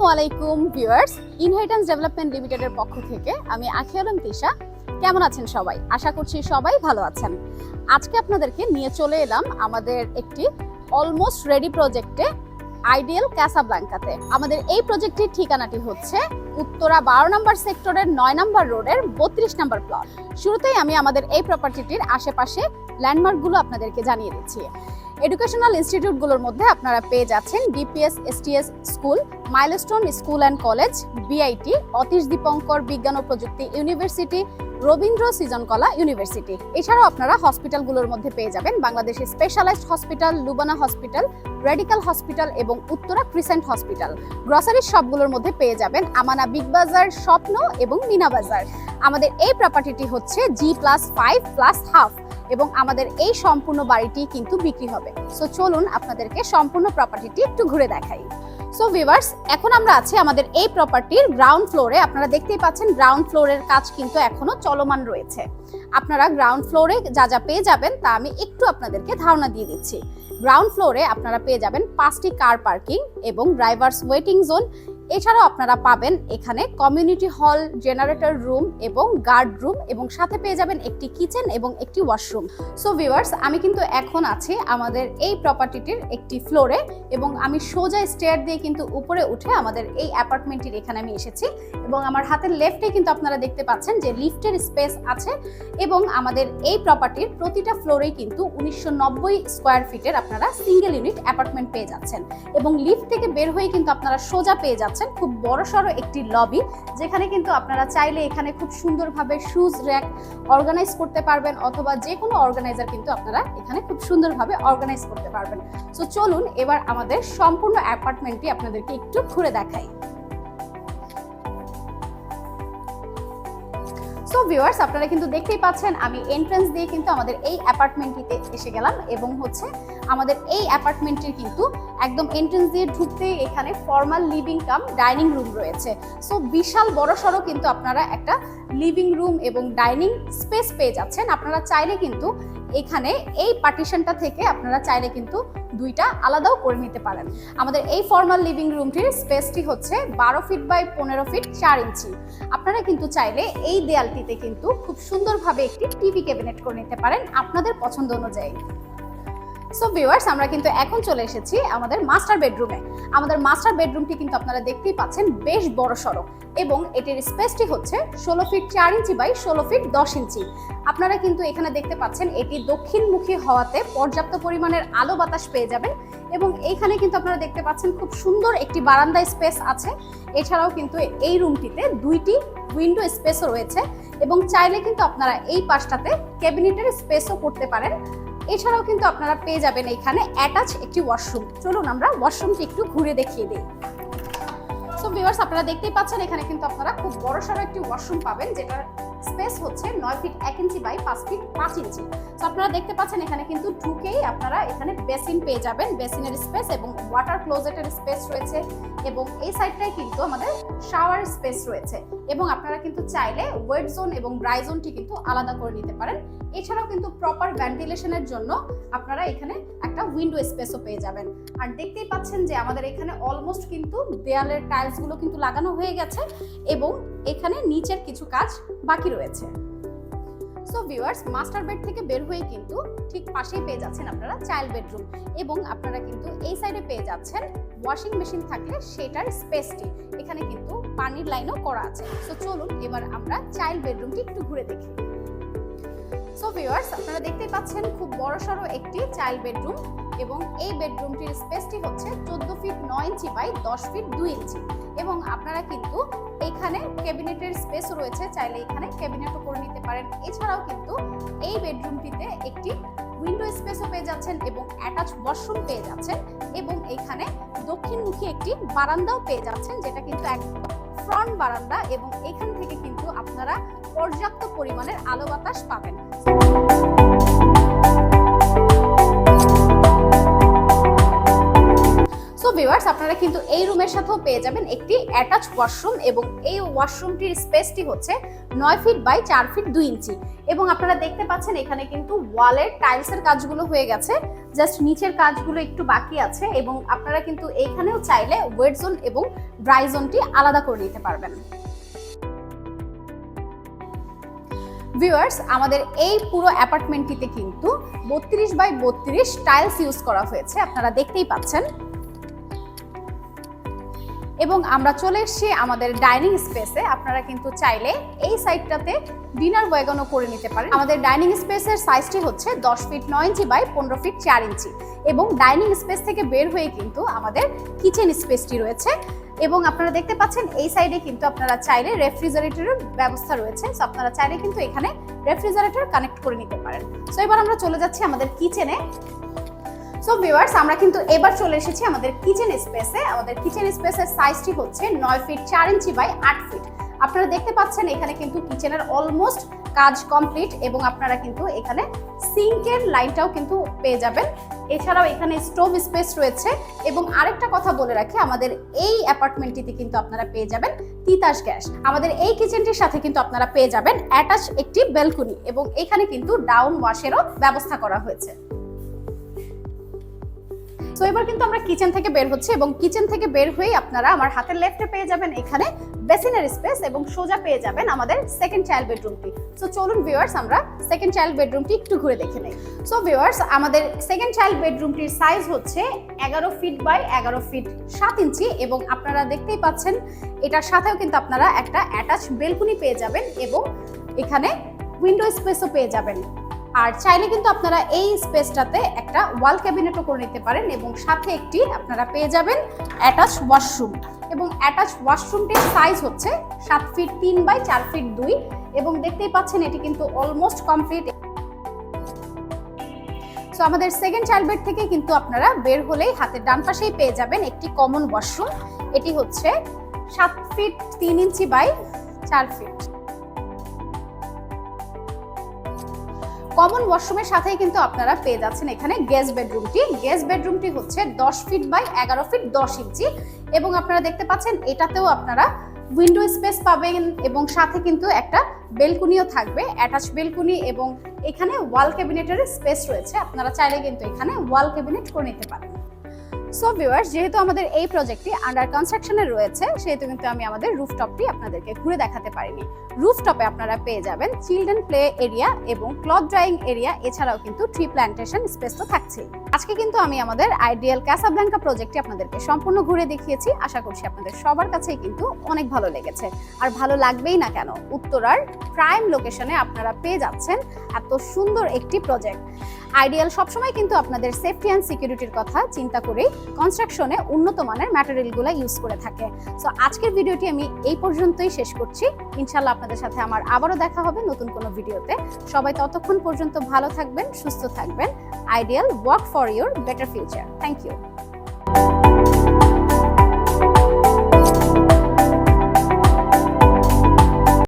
আসসালামু আলাইকুম viewers, inheritance development লিমিটেডের পক্ষ থেকে আমি আখিয়া আলম তিশা। কেমন আছেন সবাই? আশা করছি সবাই ভালো আছেন। আজকে আপনাদেরকে নিয়ে চলে এলাম আমাদের একটি অলমোস্ট রেডি প্রজেক্টে, আইডিয়াল ক্যাসাব্লাঙ্কাতে। আমাদের এই প্রজেক্টটির ঠিকানাটি হচ্ছে উত্তরা 12 নম্বর সেক্টরের 9 নম্বর রোডের 32 নম্বর প্লট। শুরুতেই আমি আমাদের এই প্রপার্টিটির আশেপাশে ল্যান্ডমার্কগুলো আপনাদেরকে জানিয়ে দিচ্ছি। এডুকেশনাল ইনস্টিটিউটগুলোর মধ্যে আপনারা পেয়ে যাচ্ছেন DPS STS school, milestone school and college, BIT, Atish Dipankar বিজ্ঞান ও প্রযুক্তি ইউনিভার্সিটি, রবীন্দ্র সৃজনকলা ইউনিভার্সিটি। এছাড়াও আপনারা হসপিটালগুলোর মধ্যে পেয়ে যাবেন বাংলাদেশের specialized hospital, Lubana hospital, radical hospital এবং উত্তরা ক্রিসেন্ট হসপিটাল। গ্রসারি শপগুলোর মধ্যে পেয়ে যাবেন আমানা বিগ বাজার, স্বপ্ন এবং মিনা বাজার। আমাদের এই প্রপার্টিটি হচ্ছে G+5+1/2 এবং আমাদের এই সম্পূর্ণ বাড়িটি কিন্তু বিক্রি হবে। সো চলুন আপনাদেরকে সম্পূর্ণ প্রপার্টিটি একটু ঘুরে দেখাই। সো ভিউয়ার্স, এখন আমরা আছি আমাদের এই প্রপার্টির গ্রাউন্ড ফ্লোরে। আপনারা দেখতেই পাচ্ছেন গ্রাউন্ড ফ্লোরের কাজ কিন্তু এখনো চলমান রয়েছে। আপনারা গ্রাউন্ড ফ্লোরে যা যা পেয়ে যাবেন তা আমি একটু আপনাদেরকে ধারণা দিয়ে দিচ্ছি। গ্রাউন্ড ফ্লোরে আপনারা পেয়ে যাবেন 5টি কার পার্কিং এবং ড্রাইভার্স ওয়েটিং জোন। এছাড়াও আপনারা পাবেন এখানে কমিউনিটি হল, জেনারেটর রুম এবং গার্ড রুম এবং সাথে পেয়ে যাবেন একটি কিচেন এবং একটি ওয়াশরুম। সো ভিউয়ার্স, আমি কিন্তু এখন আছি আমাদের এই প্রপার্টিটির একটি ফ্লোরে এবং আমি সোজা স্টেয়ার দিয়ে কিন্তু উপরে উঠে আমাদের এই অ্যাপার্টমেন্টটির এখানে আমি এসেছি এবং আমার হাতের লেফটে কিন্তু আপনারা দেখতে পাচ্ছেন যে লিফটের স্পেস আছে এবং আমাদের এই প্রপার্টির প্রতিটা ফ্লোরেই কিন্তু 1990 স্কোয়ার ফিটের আপনারা সিঙ্গেল ইউনিট অ্যাপার্টমেন্ট পেয়ে যাচ্ছেন এবং লিফট থেকে বের হয়ে কিন্তু আপনারা সোজা পেয়ে যাচ্ছেন খুব বড়সড় একটি লবি, যেখানে কিন্তু আপনারা চাইলে এখানে খুব সুন্দরভাবে শুজ র্যাক অর্গানাইজ করতে পারবেন অথবা যে কোনো অর্গানাইজার কিন্তু আপনারা এখানে খুব সুন্দরভাবে অর্গানাইজ করতে পারবেন। সো চলুন এবার আমাদের সম্পূর্ণ অ্যাপার্টমেন্টটি আপনাদেরকে একটু ঘুরে দেখাই। সো ভিউয়ার্স, আপনারা কিন্তু দেখতেই পাচ্ছেন আমি এন্ট্রান্স দিয়ে কিন্তু আমাদের এই অ্যাপার্টমেন্টটিতে এসে গেলাম এবং হচ্ছে আমাদের এই অ্যাপার্টমেন্টটির কিন্তু একদম এন্ট্রান্স দিয়ে ঢুকতেই এখানে formal living cum dining room রয়েছে। সো বিশাল বড়সড় কিন্তু আপনারা একটা লিভিং রুম এবং ডাইনিং স্পেস পেয়ে যাচ্ছেন। আপনারা চাইলে কিন্তু এখানে এই পার্টিশনটা থেকে আপনারা চাইলে কিন্তু দুইটা আলাদাও করে নিতে পারেন। আমাদের এই ফর্মাল লিভিং রুমটির স্পেসটি হচ্ছে 12 ফিট বাই 15 ফিট 4 ইঞ্চি। আপনারা কিন্তু চাইলে এই দেয়ালটিতে কিন্তু খুব সুন্দরভাবে একটি টিভি ক্যাবিনেট করে নিতে পারেন আপনাদের পছন্দ অনুযায়ী। সো ভিউয়ার্স, আমরা কিন্তু এখন চলে এসেছি আমাদের মাস্টার বেডরুমে। আমাদের মাস্টার বেডরুমটি কিন্তু আপনারা দেখতেই পাচ্ছেন বেশ বড়সড় এবং এটির স্পেসটি হচ্ছে 16 ফিট 4 ইঞ্চি বাই 16 ফিট 10 ইঞ্চি। আপনারা কিন্তু এখানে দেখতে পাচ্ছেন এটি দক্ষিণমুখী হওয়াতে পর্যাপ্ত পরিমাণের আলো বাতাস পেয়ে যাবেন এবং এইখানে কিন্তু আপনারা দেখতে পাচ্ছেন খুব সুন্দর একটি বারান্দা স্পেস আছে। এছাড়াও কিন্তু এই রুমটিতে 2টি উইন্ডো স্পেসও রয়েছে এবং চাইলে কিন্তু আপনারা এই পাশটাতে ক্যাবিনেটের স্পেসও করতে পারেন। এছাড়াও কিন্তু আপনারা পেয়ে যাবেন এখানে অ্যাটাচ একটি ওয়াশরুম। চলুন আমরা ওয়াশরুমটি একটু ঘুরে দেখিয়ে দিই। সো ভিউয়ার্স, আপনারা দেখতেই পাচ্ছেন এখানে কিন্তু আপনারা খুব বড়সড় একটি ওয়াশরুম পাবেন, যেটার স্পেস হচ্ছে 9 ফিট 1 ইঞ্চি বাই 5 ফিট 5 ইঞ্চি। সো আপনারা দেখতে পাচ্ছেন এখানে কিন্তু ঢুকেই আপনারা এখানে বেসিন পেয়ে যাবেন, বেসিনের স্পেস এবং ওয়াটার ক্লোজেটের স্পেস রয়েছে এবং এই সাইডটায় কিন্তু আমাদের শাওয়ার স্পেস রয়েছে এবং আপনারা কিন্তু চাইলে ওয়েট জোন এবং ড্রাই জোনটি কিন্তু আলাদা করে নিতে পারেন। এছাড়াও কিন্তু প্রপার ভেন্টিলেশনের জন্য আপনারা এখানে একটা উইন্ডো স্পেসও পেয়ে যাবেন। আর দেখতেই পাচ্ছেন যে আমাদের এখানে অলমোস্ট কিন্তু দেয়ালের টাইলসগুলো কিন্তু লাগানো হয়ে গেছে এবং এখানে নিচের কিছু কাজ বাকি রয়েছে। সো ভিউয়ার্স, মাস্টার বেড থেকে বের হয়ে কিন্তু ঠিক পাশেই পেয়ে যাচ্ছেন আপনারা চাইল্ড বেডরুম এবং আপনারা কিন্তু এই সাইডে পেয়ে যাচ্ছেন ওয়াশিং মেশিন থাকলে সেটার স্পেসটি। এখানে কিন্তু পানির লাইনও করা আছে। সো চলুন এবার আমরা চাইল্ড বেডরুমটি একটু ঘুরে দেখি। সো ভিউয়ার্স, আপনারা দেখতেই পাচ্ছেন খুব বড়সড় একটি চাইল্ড বেডরুম এবং এই বেডরুমটির স্পেসটি হচ্ছে 14 ফিট 9 ইঞ্চি বাই 10 ফিট 2 ইঞ্চি এবং আপনারা কিন্তু এখানে ক্যাবিনেটের স্পেসও রয়েছে, চাইলে এখানে ক্যাবিনেটও করে নিতে পারেন। এছাড়াও কিন্তু এই বেডরুমটিতে একটি উইন্ডো স্পেসও পেয়ে যাচ্ছেন এবং অ্যাটাচ ওয়াশরুম পেয়ে যাচ্ছেন এবং এখানে দক্ষিণমুখী একটি বারান্দাও পেয়ে যাচ্ছেন, যেটা কিন্তু এক ফ্রন্ট বারান্দা এবং এখান থেকে কিন্তু আপনারা পর্যাপ্ত পরিমাণের আলো বাতাস পাবেন। সো ভিউয়ার্স, আপনারা কিন্তু এই রুমের সাথেও পেয়ে যাবেন একটি অ্যাটাচ ওয়াশরুম এবং এই ওয়াশরুমটির স্পেসটি হচ্ছে 9 ফিট বাই 4 ফিট 2 ইঞ্চি এবং আপনারা দেখতে পাচ্ছেন এখানে কিন্তু ওয়ালের টাইলসের কাজগুলো হয়ে গেছে, জাস্ট নিচের কাজগুলো একটু বাকি আছে এবং আপনারা কিন্তু এইখানেও চাইলে ওয়েট জোন এবং ড্রাই জোনটি আলাদা করে নিতে পারবেন। ভিউয়ার্স, আমাদের এই পুরো অ্যাপার্টমেন্টটিতে কিন্তু 32 বাই 32 টাইলস ইউজ করা হয়েছে, আপনারা দেখতেই পাচ্ছেন। এবং আমরা চলে এসেছি আমাদের ডাইনিং স্পেসে। আপনারা কিন্তু চাইলে এই সাইডটাতে ডিনার ওয়াগনও করে নিতে পারেন। আমাদের ডাইনিং স্পেসের সাইজটি হচ্ছে 10 ফিট 9 ইঞ্চি বাই 15 ফিট 4 ইঞ্চি এবং ডাইনিং স্পেস থেকে বের হয়ে কিন্তু আমাদের কিচেন স্পেসটি রয়েছে এবং আপনারা দেখতে পাচ্ছেন এই সাইডে কিন্তু আপনারা চাইলে রেফ্রিজারেটরের ব্যবস্থা রয়েছে। সো আপনারা চাইলে কিন্তু এখানে রেফ্রিজারেটর কানেক্ট করে নিতে পারেন। সো এবার আমরা চলে যাচ্ছি আমাদের কিচেনে। সো ভিউয়ার্স, আমরা কিন্তু এবার চলে এসেছি আমাদের কিচেন স্পেসে। আমাদের কিচেন স্পেসের সাইজটি হচ্ছে 9 ফিট 4 ইঞ্চি বাই 8 ফিট। আপনারা দেখতে পাচ্ছেন এখানে কিন্তু কিচেনের অলমোস্ট কাজ কমপ্লিট এবং আপনারা কিন্তু এখানে সিঙ্কের লাইনটাও কিন্তু পেয়ে যাবেন। এছাড়াও এখানে স্টোভ স্পেস রয়েছে এবং আরেকটা কথা বলে রাখি, আমাদের এই অ্যাপার্টমেন্টটিতে কিন্তু আপনারা পেয়ে যাবেন তিতাস গ্যাস। আমাদের এই কিচেনটির সাথে কিন্তু আপনারা পেয়ে যাবেন অ্যাটাচ একটি ব্যালকনি এবং এখানে কিন্তু ডাউন ওয়াশেরও ব্যবস্থা করা হয়েছে। সো এবার কিন্তু আমরা কিচেন থেকে বের হচ্ছি এবং কিচেন থেকে বের হয়ে আপনারা আমার হাতের লেফটে পেয়ে যাবেন এখানে বেসিনের স্পেস এবং সোজা পেয়ে যাবেন আমাদের সেকেন্ড চাইল্ড বেডরুমটি। সো চলুন ভিউয়ার্স, আমরা সেকেন্ড চাইল্ড বেডরুমটি একটু ঘুরে দেখে নেই। সো ভিউয়ার্স, আমাদের সেকেন্ড চাইল্ড বেডরুমটির সাইজ হচ্ছে 11 ফিট বাই 11 ফিট 7 ইঞ্চি এবং আপনারা দেখতেই পাচ্ছেন এটার সাথেও কিন্তু আপনারা একটা অ্যাটাচ বেলকনি পেয়ে যাবেন এবং এখানে উইন্ডো স্পেসও পেয়ে যাবেন। আর চাইলে কিন্তু আপনারা এই স্পেসটাতে একটা ওয়াল ক্যাবিনেটও করে নিতে পারেন এবং সাথে একটি আপনারা পেয়ে যাবেন অ্যাটাচ ওয়াশরুম এবং অ্যাটাচ ওয়াশরুমটির সাইজ হচ্ছে 7 ফিট 3 বাই 4 ফিট 2 এবং দেখতেই পাচ্ছেন এটি কিন্তু অলমোস্ট কমপ্লিট। সো আমাদের সেকেন্ড চাইল্ড বেড থেকে কিন্তু আপনারা বের হলেই হাতের ডান পাশেই পেয়ে যাবেন একটি কমন ওয়াশরুম। এটি হচ্ছে 7 ফিট 3 ইঞ্চি বাই 4 ফিট। কমন ওয়াশরুমের সাথেই কিন্তু আপনারা পেয়ে যাচ্ছেন এখানে গেস্ট বেডরুমটি। গেস্ট বেডরুমটি হচ্ছে 10 ফিট বাই 11 ফিট 10 ইঞ্চি এবং আপনারা দেখতে পাচ্ছেন এটাতেও আপনারা উইন্ডো স্পেস পাবেন এবং সাথে কিন্তু একটা বেলকনিও থাকবে, অ্যাটাচ বেলকনি এবং এখানে ওয়াল ক্যাবিনেটের স্পেস রয়েছে। আপনারা চাইলে কিন্তু এখানে ওয়াল ক্যাবিনেট করে নিতে পারেন। সো ভিউয়ার্স, যেহেতু আমাদের এই প্রজেক্টটি আন্ডার কনস্ট্রাকশনে রয়েছে সেহেতু কিন্তু আমি আমাদের রুফটপটি আপনাদেরকে ঘুরে দেখাতে পারিনি। রুফটপে আপনারা পেয়ে যাবেন চিলড্রেন প্লে এরিয়া এবং ক্লথ ড্রাইং এরিয়া, এছাড়াও কিন্তু ট্রি প্ল্যান্টেশন স্পেস তো থাকছেই। আজকে কিন্তু আমি আমাদের আইডিয়াল ক্যাসাব্লাঙ্কা প্রজেক্টটি আপনাদেরকে সম্পূর্ণ ঘুরে দেখিয়েছি। আশা করছি আপনাদের সবার কাছেই কিন্তু অনেক ভালো লেগেছে, আর ভালো লাগবেই না কেন, উত্তরার প্রাইম লোকেশনে আপনারা পেয়ে যাচ্ছেন এত সুন্দর একটি প্রজেক্ট। আইডিয়াল সবসময় কিন্তু আপনাদের সেফটি অ্যান্ড সিকিউরিটির কথা চিন্তা করেই কনস্ট্রাকশনে উন্নত মানের ম্যাটেরিয়ালগুলো ইউজ করে থাকে। সো আজকের ভিডিওটি আমি এই পর্যন্তই শেষ করছি। ইনশাল্লাহ আপনাদের সাথে আমার আবারও দেখা হবে নতুন কোনো ভিডিওতে। সবাই ততক্ষণ পর্যন্ত ভালো থাকবেন, সুস্থ থাকবেন। Ideal, work for your better future. Thank you.